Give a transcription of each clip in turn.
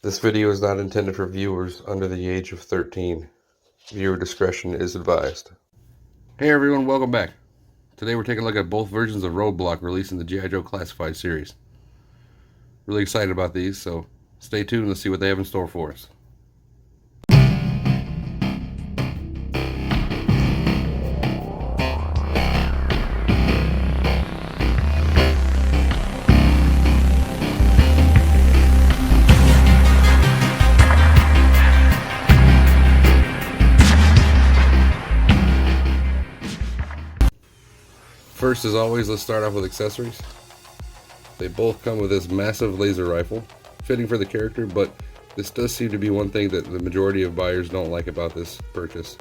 This video is not intended for viewers under the age of 13. Viewer discretion is advised. Hey everyone, welcome back. Today we're taking a look at both versions of Roadblock released in the G.I.Joe Classified series. Really excited about these, so stay tuned and let's see what they have in store for us. First, as always, let's start off with accessories. They both come with this massive laser rifle, fitting for the character, but this does seem to be one thing that the majority of buyers don't like about this purchase.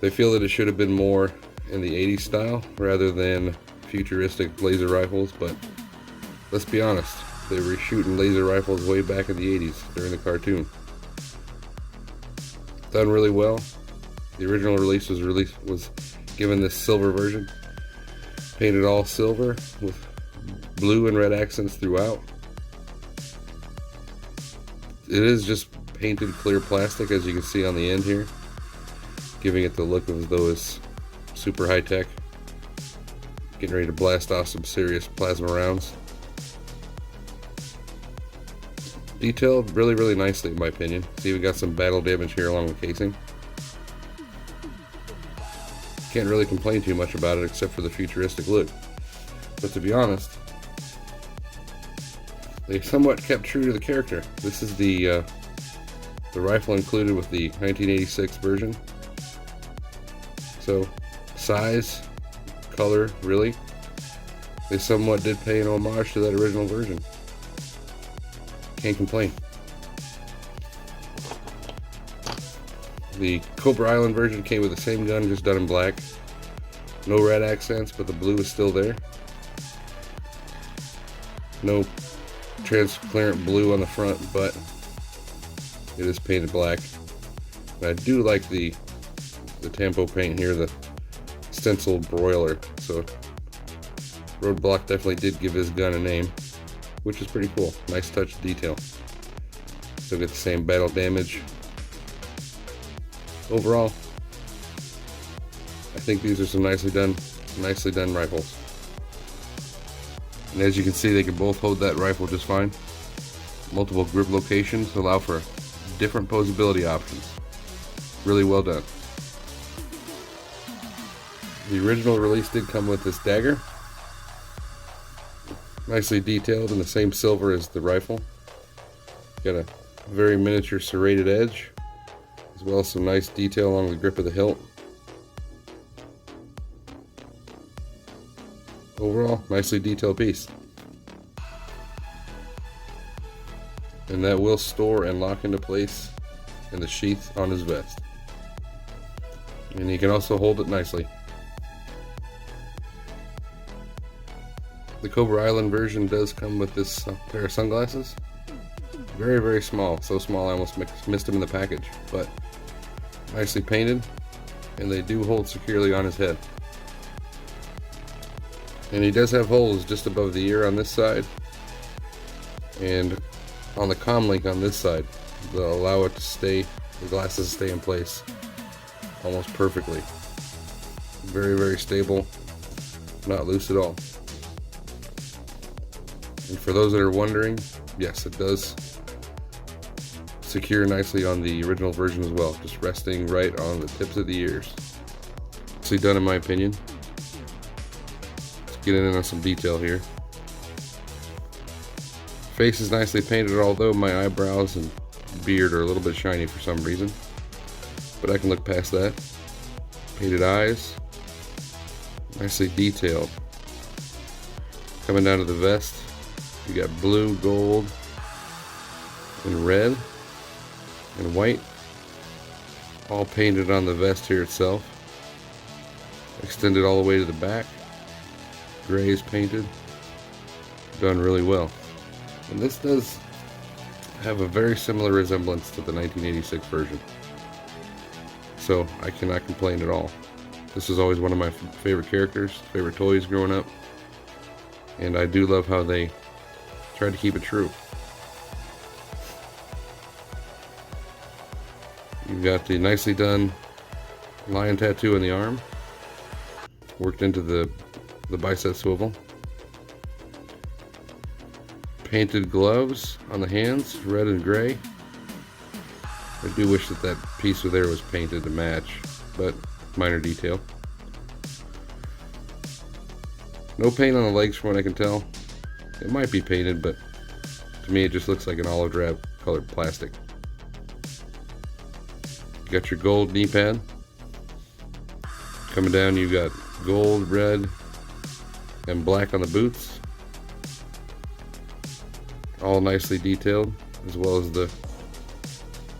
They feel that it should have been more in the 80s style rather than futuristic laser rifles, but let's be honest, they were shooting laser rifles way back in the 80s during the cartoon. Done really well. The original release was given this silver version, painted all silver with blue and red accents throughout. It is just painted clear plastic, as you can see on the end here, giving it the look of as though it's super high tech, getting ready to blast off some serious plasma rounds. Detailed really nicely in my opinion. See, we got some battle damage here along the casing. Can't really complain too much about it except for the futuristic look. But to be honest, they somewhat kept true to the character. This is the rifle included with the 1986 version. So size, color, really, they somewhat did pay an homage to that original version. Can't complain. The Cobra Island version came with the same gun, just done in black. No red accents, but the blue is still there. No transparent blue on the front, but it is painted black. And I do like the Tampo paint here, the stencil broiler. So Roadblock definitely did give his gun a name, which is pretty cool. Nice touch of detail. Still get the same battle damage. Overall, I think these are some nicely done rifles. And as you can see, they can both hold that rifle just fine. Multiple grip locations allow for different posability options. Really well done. The original release did come with this dagger. Nicely detailed in the same silver as the rifle. Got a very miniature serrated edge, as well as some nice detail along the grip of the hilt. Overall, nicely detailed piece. And that will store and lock into place in the sheath on his vest. And he can also hold it nicely. The Cobra Island version does come with this pair of sunglasses. Very small, so small I almost missed them in the package, but nicely painted, and they do hold securely on his head. And he does have holes just above the ear on this side, and on the comm link on this side that allow it to stay, the glasses to stay in place almost perfectly. Very stable, not loose at all. And for those that are wondering, yes, it does secure nicely on the original version as well, just resting right on the tips of the ears. Nicely done in my opinion. Let's get in on some detail here. Face is nicely painted, although my eyebrows and beard are a little bit shiny for some reason, but I can look past that. Painted eyes, nicely detailed. Coming down to the vest, you got blue, gold, and red and white, all painted on the vest here itself. Extended all the way to the back. Gray is painted. Done really well. And this does have a very similar resemblance to the 1986 version. So I cannot complain at all. This is always one of my favorite characters, favorite toys growing up. And I do love how they tried to keep it true. You've got the nicely done lion tattoo on the arm, worked into the bicep swivel. Painted gloves on the hands, red and gray. I do wish that piece there was painted to match, but minor detail. No paint on the legs from what I can tell. It might be painted, but to me it just looks like an olive drab colored plastic. You got your gold knee pad. Coming down, you've got gold, red, and black on the boots. All nicely detailed, as well as the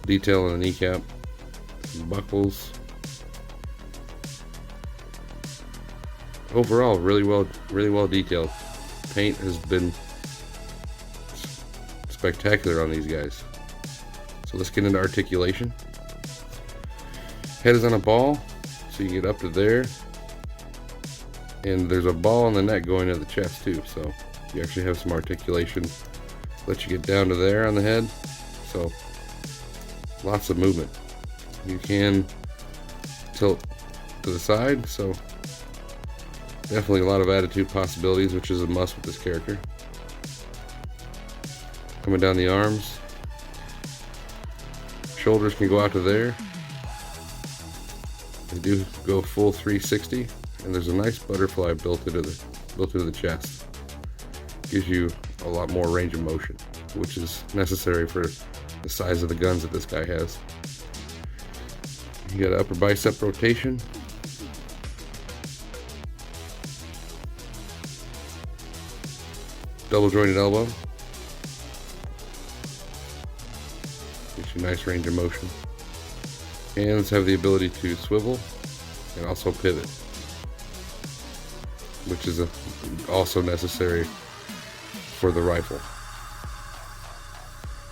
detail on the kneecap. Some buckles. Overall, really well detailed. Paint has been spectacular on these guys. So let's get into articulation. Head is on a ball, so you get up to there. And there's a ball on the neck going to the chest too, so you actually have some articulation. Let you get down to there on the head. So lots of movement. You can tilt to the side, so definitely a lot of attitude possibilities, which is a must with this character. Coming down the arms. Shoulders can go out to there. They do go full 360, and there's a nice butterfly built into the chest. Gives you a lot more range of motion, which is necessary for the size of the guns that this guy has. You got upper bicep rotation. Double jointed elbow. Gives you nice range of motion. Hands have the ability to swivel and also pivot, which is also necessary for the rifle.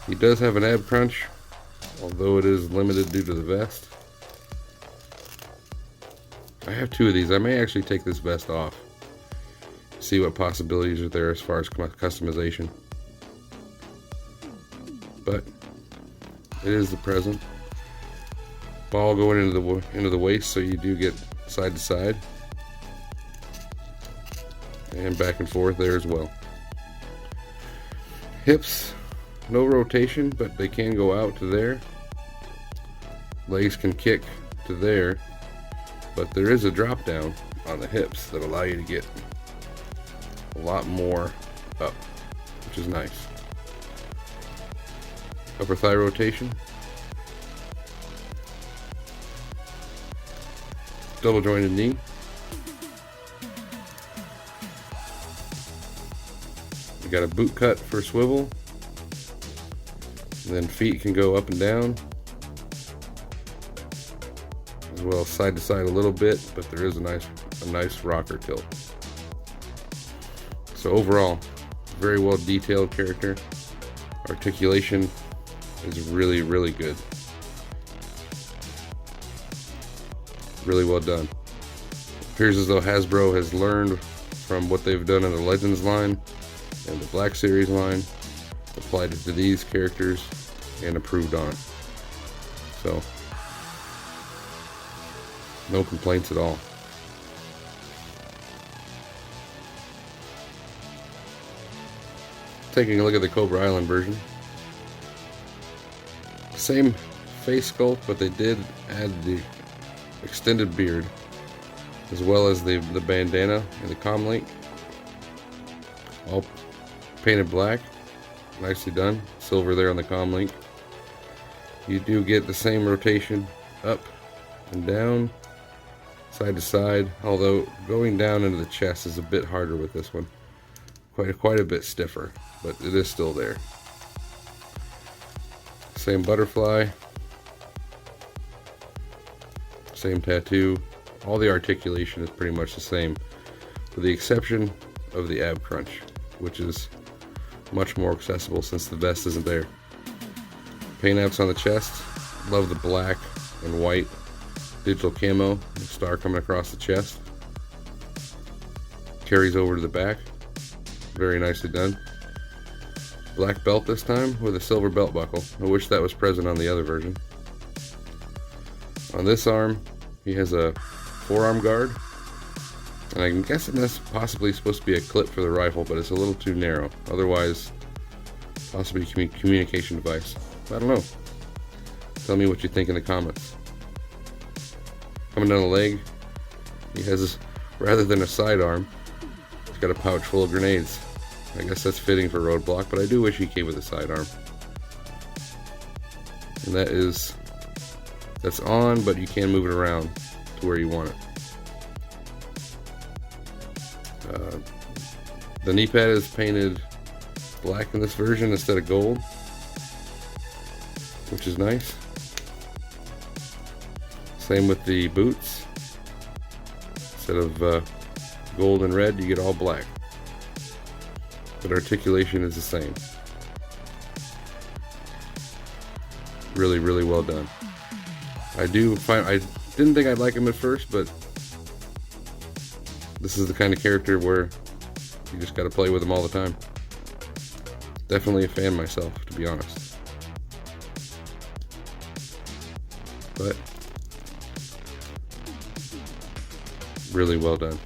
He does have an ab crunch, although it is limited due to the vest. I have two of these. I may actually take this vest off. See what possibilities are there as far as customization. But it is the present. Ball going into the waist, so you do get side to side and back and forth there as well. Hips, no rotation, but they can go out to there. Legs can kick to there, but there is a drop down on the hips that allow you to get a lot more up, which is nice. Upper thigh rotation. Double jointed knee. You got a boot cut for swivel. And then feet can go up and down, as well as side to side a little bit, but there is a nice rocker tilt. So overall, very well detailed character. Articulation is really good. Really well done. Appears as though Hasbro has learned from what they've done in the Legends line and the Black Series line, applied it to these characters, and improved on it. So, no complaints at all. Taking a look at the Cobra Island version. Same face sculpt, but they did add the extended beard, as well as the bandana and the comm link. All painted black. Nicely done. Silver there on the comm link. You do get the same rotation up and down, side to side, although going down into the chest is a bit harder with this one. Quite a bit stiffer, but it is still there. Same butterfly, same tattoo. All the articulation is pretty much the same, with the exception of the ab crunch, which is much more accessible since the vest isn't there. Paint apps on the chest. Love the black and white digital camo, the star coming across the chest. Carries over to the back. Very nicely done. Black belt this time with a silver belt buckle. I wish that was present on the other version. On this arm, he has a forearm guard, and I'm guessing that's possibly supposed to be a clip for the rifle, but it's a little too narrow. Otherwise, possibly a communication device. I don't know. Tell me what you think in the comments. Coming down the leg, he has, rather than a sidearm, he's got a pouch full of grenades. I guess that's fitting for Roadblock, but I do wish he came with a sidearm. And that's on, but you can move it around to where you want it. The knee pad is painted black in this version instead of gold, which is nice. Same with the boots. Instead of gold and red, you get all black. But articulation is the same. Really, really well done. I didn't think I'd like him at first, but this is the kind of character where you just gotta play with him all the time. Definitely a fan myself, to be honest. But really well done.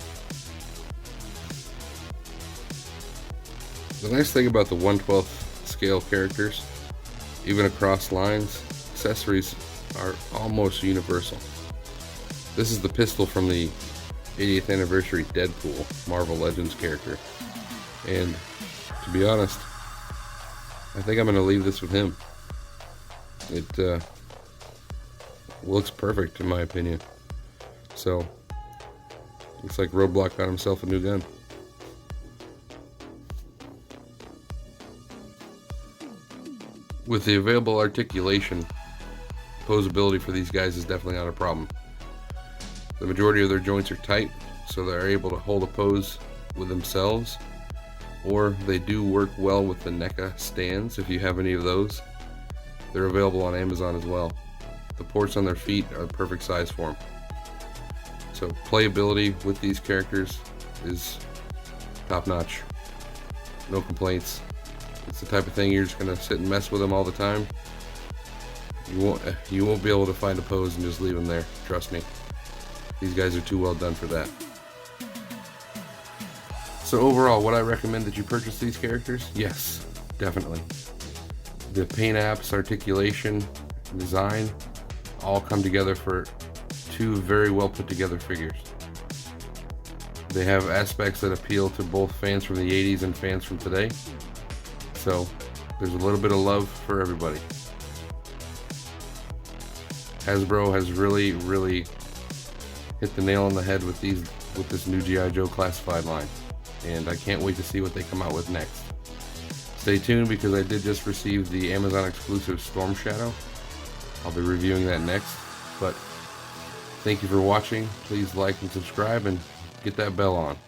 The nice thing about the 1/12 scale characters, even across lines, accessories are almost universal. This is the pistol from the 80th anniversary Deadpool Marvel Legends character, and to be honest, I think I'm going to leave this with him. It looks perfect in my opinion. So looks like Roadblock got himself a new gun. With the available articulation, posability for these guys is definitely not a problem. The majority of their joints are tight, so they're able to hold a pose with themselves, or they do work well with the NECA stands if you have any of those. They're available on Amazon as well. The ports on their feet are the perfect size for them. So playability with these characters is top notch. No complaints. It's the type of thing you're just gonna sit and mess with them all the time. You won't be able to find a pose and just leave them there. Trust me. These guys are too well done for that. So overall, would I recommend that you purchase these characters? Yes, definitely. The paint apps, articulation, design, all come together for two very well put together figures. They have aspects that appeal to both fans from the 80s and fans from today. So there's a little bit of love for everybody. Hasbro has really, really hit the nail on the head with this new G.I. Joe classified line, and I can't wait to see what they come out with next. Stay tuned, because I did just receive the Amazon exclusive Storm Shadow. I'll be reviewing that next, but thank you for watching. Please like and subscribe and get that bell on.